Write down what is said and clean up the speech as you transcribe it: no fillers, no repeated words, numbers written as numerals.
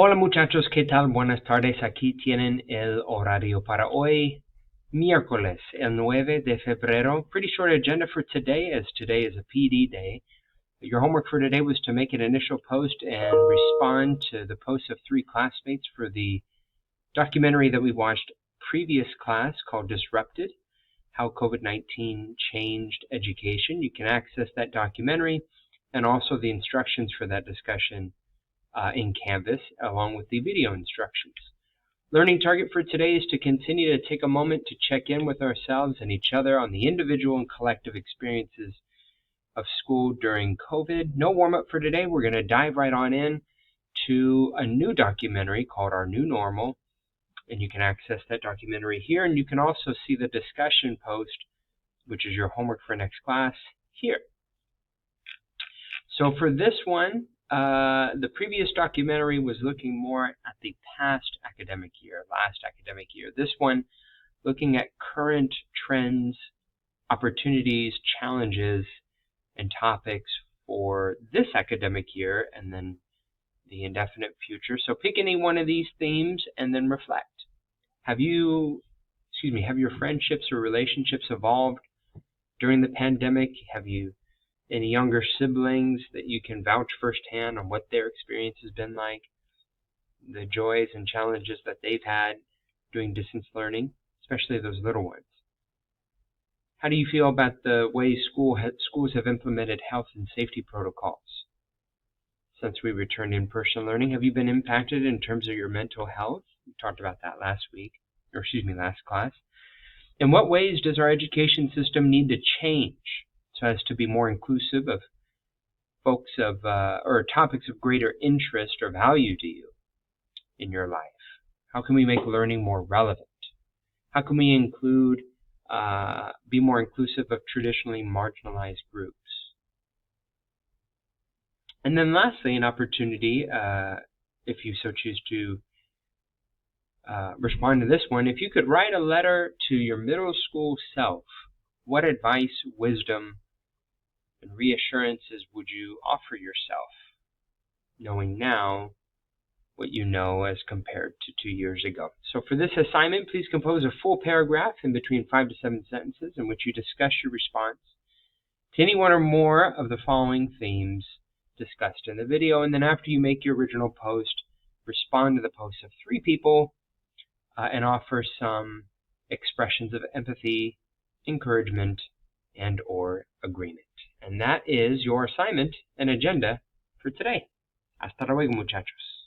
Hola muchachos, ¿qué tal? Buenas tardes. Aquí tienen el horario para hoy, miércoles, el 9 de febrero. Pretty short agenda for today, as today is a PD day. Your homework for today was to make an initial post and respond to the posts of 3 classmates for the documentary that we watched previous class called Disrupted, How COVID-19 Changed Education. You can access that documentary and also the instructions for that discussion in Canvas, along with the video instructions. Learning target for today is to continue to take a moment to check in with ourselves and each other on the individual and collective experiences of school during COVID. No warm-up for today. We're going to dive right on in to a new documentary called Our New Normal, and you can access that documentary here, and you can also see the discussion post, which is your homework for next class, here. So for this one, the previous documentary was looking more at the past academic year, last academic year. This one looking at current trends, opportunities, challenges, and topics for this academic year and then the indefinite future. So pick any one of these themes and then reflect. Have your friendships or relationships evolved during the pandemic? Have you any younger siblings that you can vouch firsthand on what their experience has been like, the joys and challenges that they've had doing distance learning, especially those little ones? How do you feel about the way schools have implemented health and safety protocols since we returned in-person learning? Have you been impacted in terms of your mental health? We talked about that last class. In what ways does our education system need to change so as to be more inclusive of folks or topics of greater interest or value to you in your life? How can we make learning more relevant? How can we be more inclusive of traditionally marginalized groups? And then lastly, an opportunity, if you so choose to respond to this one, if you could write a letter to your middle school self, what advice, wisdom, and reassurances would you offer yourself, knowing now what you know as compared to 2 years ago? So for this assignment, please compose a full paragraph in between 5 to 7 sentences in which you discuss your response to any one or more of the following themes discussed in the video. And then after you make your original post, respond to the posts of 3 people and offer some expressions of empathy, encouragement, and or agreement. And that is your assignment and agenda for today. Hasta luego, muchachos.